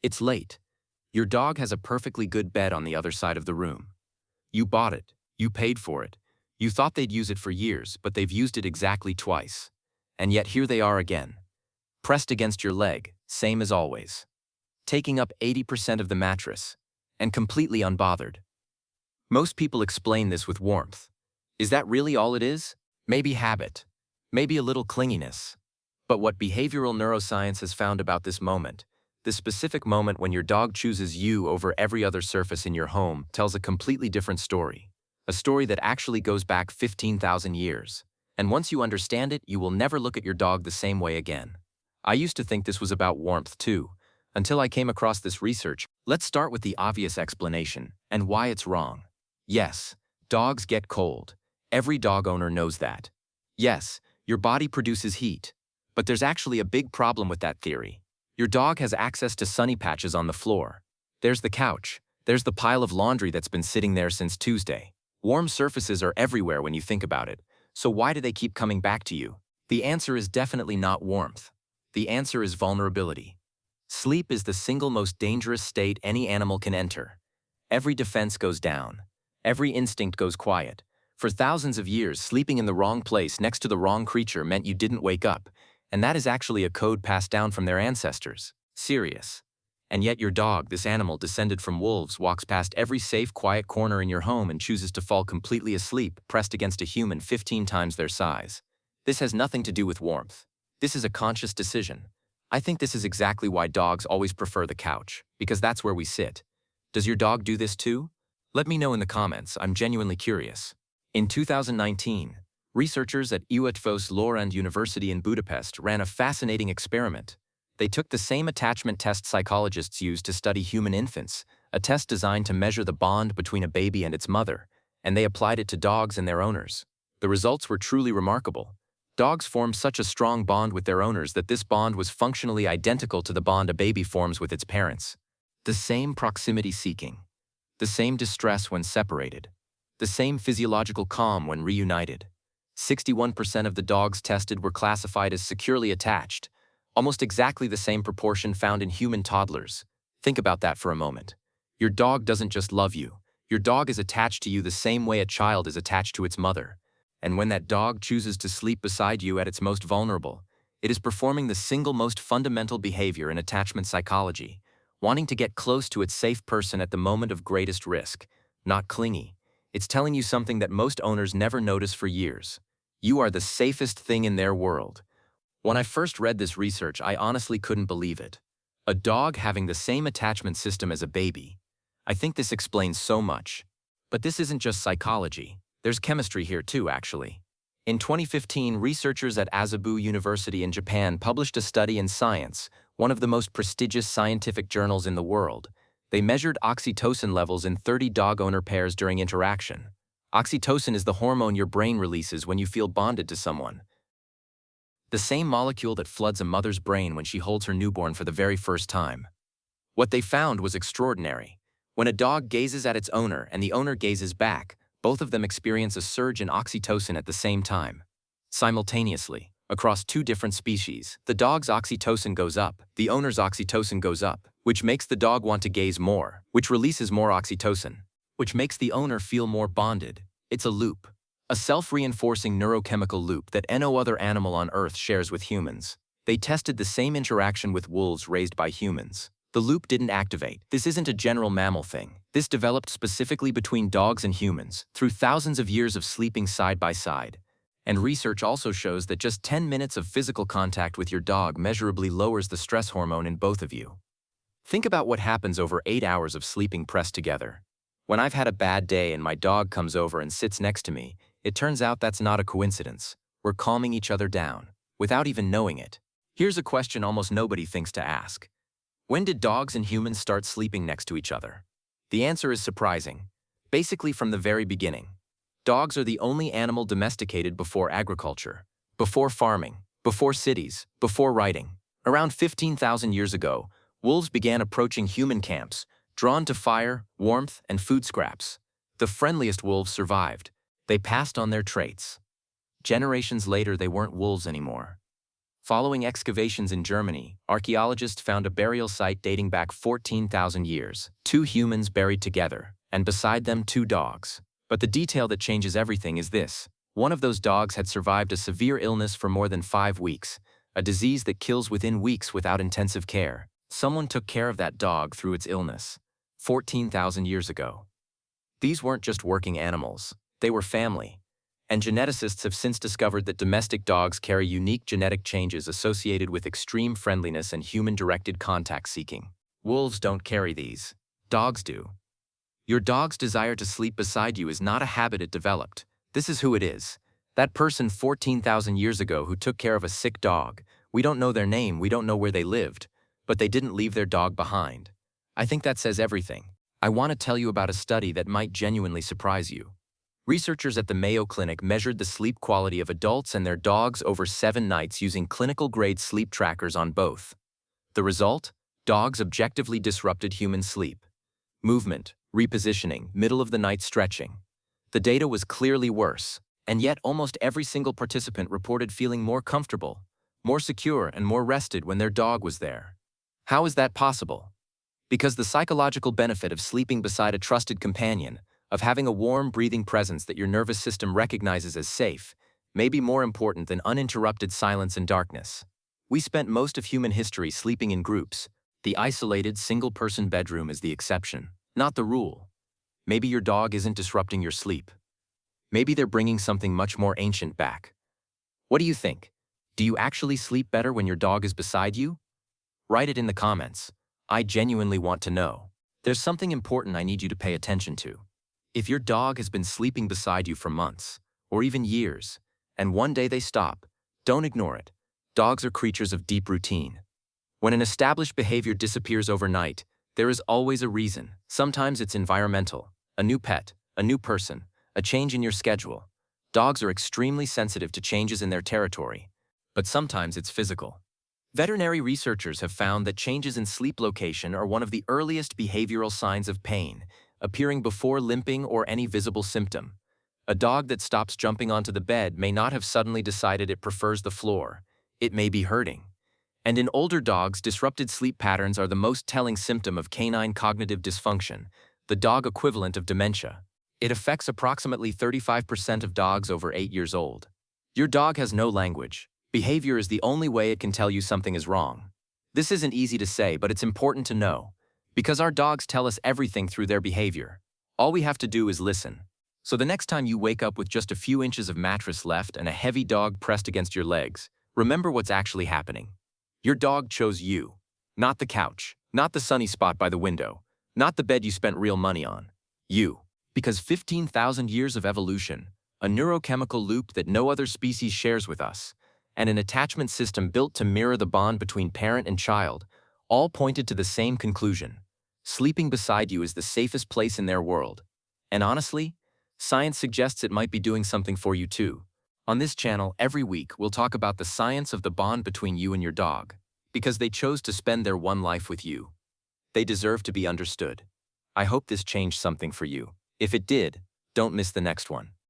It's late. Your dog has a perfectly good bed on the other side of the room. You bought it. You paid for it. You thought they'd use it for years, but they've used it exactly twice. And yet here they are again. Pressed against your leg, same as always. Taking up 80% of the mattress. And completely unbothered. Most people explain this with warmth. Is that really all it is? Maybe habit. Maybe a little clinginess. But what behavioral neuroscience has found about this moment, this specific moment when your dog chooses you over every other surface in your home, tells a completely different story. A story that actually goes back 15,000 years. And once you understand it, you will never look at your dog the same way again. I used to think this was about warmth too, until I came across this research. Let's start with the obvious explanation, and why it's wrong. Yes, dogs get cold. Every dog owner knows that. Yes, your body produces heat. But there's actually a big problem with that theory. Your dog has access to sunny patches on the floor. There's the couch. There's the pile of laundry that's been sitting there since Tuesday. Warm surfaces are everywhere when you think about it. So why do they keep coming back to you? The answer is definitely not warmth. The answer is vulnerability. Sleep is the single most dangerous state any animal can enter. Every defense goes down. Every instinct goes quiet. For thousands of years, sleeping in the wrong place next to the wrong creature meant you didn't wake up. And that is actually a code passed down from their ancestors. Serious. And yet your dog, this animal descended from wolves, walks past every safe, quiet corner in your home and chooses to fall completely asleep, pressed against a human 15 times their size. This has nothing to do with warmth. This is a conscious decision. I think this is exactly why dogs always prefer the couch, because that's where we sit. Does your dog do this too? Let me know in the comments, I'm genuinely curious. In 2019, researchers at Eötvös Loránd University in Budapest ran a fascinating experiment. They took the same attachment test psychologists use to study human infants, a test designed to measure the bond between a baby and its mother, and they applied it to dogs and their owners. The results were truly remarkable. Dogs form such a strong bond with their owners that this bond was functionally identical to the bond a baby forms with its parents. The same proximity seeking. The same distress when separated. The same physiological calm when reunited. 61% of the dogs tested were classified as securely attached, almost exactly the same proportion found in human toddlers. Think about that for a moment. Your dog doesn't just love you. Your dog is attached to you the same way a child is attached to its mother. And when that dog chooses to sleep beside you at its most vulnerable, it is performing the single most fundamental behavior in attachment psychology, wanting to get close to its safe person at the moment of greatest risk, not clingy. It's telling you something that most owners never notice for years. You are the safest thing in their world. When I first read this research, I honestly couldn't believe it. A dog having the same attachment system as a baby. I think this explains so much. But this isn't just psychology. There's chemistry here too, actually. In 2015, researchers at Asabu University in Japan published a study in Science, one of the most prestigious scientific journals in the world. They measured oxytocin levels in 30 dog-owner pairs during interaction. Oxytocin is the hormone your brain releases when you feel bonded to someone. The same molecule that floods a mother's brain when she holds her newborn for the very first time. What they found was extraordinary. When a dog gazes at its owner and the owner gazes back, both of them experience a surge in oxytocin at the same time. Simultaneously, across two different species, the dog's oxytocin goes up, the owner's oxytocin goes up, which makes the dog want to gaze more, which releases more oxytocin, which makes the owner feel more bonded. It's a loop. A self-reinforcing neurochemical loop that no other animal on Earth shares with humans. They tested the same interaction with wolves raised by humans. The loop didn't activate. This isn't a general mammal thing. This developed specifically between dogs and humans, through thousands of years of sleeping side by side. And research also shows that just 10 minutes of physical contact with your dog measurably lowers the stress hormone in both of you. Think about what happens over 8 hours of sleeping pressed together. When I've had a bad day and my dog comes over and sits next to me, it turns out that's not a coincidence. We're calming each other down, without even knowing it. Here's a question almost nobody thinks to ask. When did dogs and humans start sleeping next to each other? The answer is surprising. Basically from the very beginning. Dogs are the only animal domesticated before agriculture, before farming, before cities, before writing. Around 15,000 years ago, wolves began approaching human camps, drawn to fire, warmth, and food scraps. The friendliest wolves survived. They passed on their traits. Generations later, they weren't wolves anymore. Following excavations in Germany, archaeologists found a burial site dating back 14,000 years, 2 humans buried together, and beside them 2 dogs. But the detail that changes everything is this. One of those dogs had survived a severe illness for more than 5 weeks, a disease that kills within weeks without intensive care. Someone took care of that dog through its illness, 14,000 years ago. These weren't just working animals, they were family. And geneticists have since discovered that domestic dogs carry unique genetic changes associated with extreme friendliness and human-directed contact seeking. Wolves don't carry these. Dogs do. Your dog's desire to sleep beside you is not a habit it developed. This is who it is. That person 14,000 years ago who took care of a sick dog. We don't know their name, we don't know where they lived, but they didn't leave their dog behind. I think that says everything. I want to tell you about a study that might genuinely surprise you. Researchers at the Mayo Clinic measured the sleep quality of adults and their dogs over 7 nights using clinical-grade sleep trackers on both. The result? Dogs objectively disrupted human sleep. Movement, repositioning, middle-of-the-night stretching. The data was clearly worse, and yet almost every single participant reported feeling more comfortable, more secure, and more rested when their dog was there. How is that possible? Because the psychological benefit of sleeping beside a trusted companion, of having a warm, breathing presence that your nervous system recognizes as safe, may be more important than uninterrupted silence and darkness. We spent most of human history sleeping in groups. The isolated, single-person bedroom is the exception, not the rule. Maybe your dog isn't disrupting your sleep. Maybe they're bringing something much more ancient back. What do you think? Do you actually sleep better when your dog is beside you? Write it in the comments. I genuinely want to know. There's something important I need you to pay attention to. If your dog has been sleeping beside you for months, or even years, and one day they stop, don't ignore it. Dogs are creatures of deep routine. When an established behavior disappears overnight, there is always a reason. Sometimes it's environmental, a new pet, a new person, a change in your schedule. Dogs are extremely sensitive to changes in their territory, but sometimes it's physical. Veterinary researchers have found that changes in sleep location are one of the earliest behavioral signs of pain, appearing before limping or any visible symptom. A dog that stops jumping onto the bed may not have suddenly decided it prefers the floor. It may be hurting. And in older dogs, disrupted sleep patterns are the most telling symptom of canine cognitive dysfunction, the dog equivalent of dementia. It affects approximately 35% of dogs over 8 years old. Your dog has no language. Behavior is the only way it can tell you something is wrong. This isn't easy to say, but it's important to know. Because our dogs tell us everything through their behavior. All we have to do is listen. So the next time you wake up with just a few inches of mattress left and a heavy dog pressed against your legs, remember what's actually happening. Your dog chose you. Not the couch, not the sunny spot by the window, not the bed you spent real money on. You. Because 15,000 years of evolution, a neurochemical loop that no other species shares with us, and an attachment system built to mirror the bond between parent and child, all pointed to the same conclusion. Sleeping beside you is the safest place in their world. And honestly, science suggests it might be doing something for you too. On this channel, every week, we'll talk about the science of the bond between you and your dog, because they chose to spend their one life with you. They deserve to be understood. I hope this changed something for you. If it did, don't miss the next one.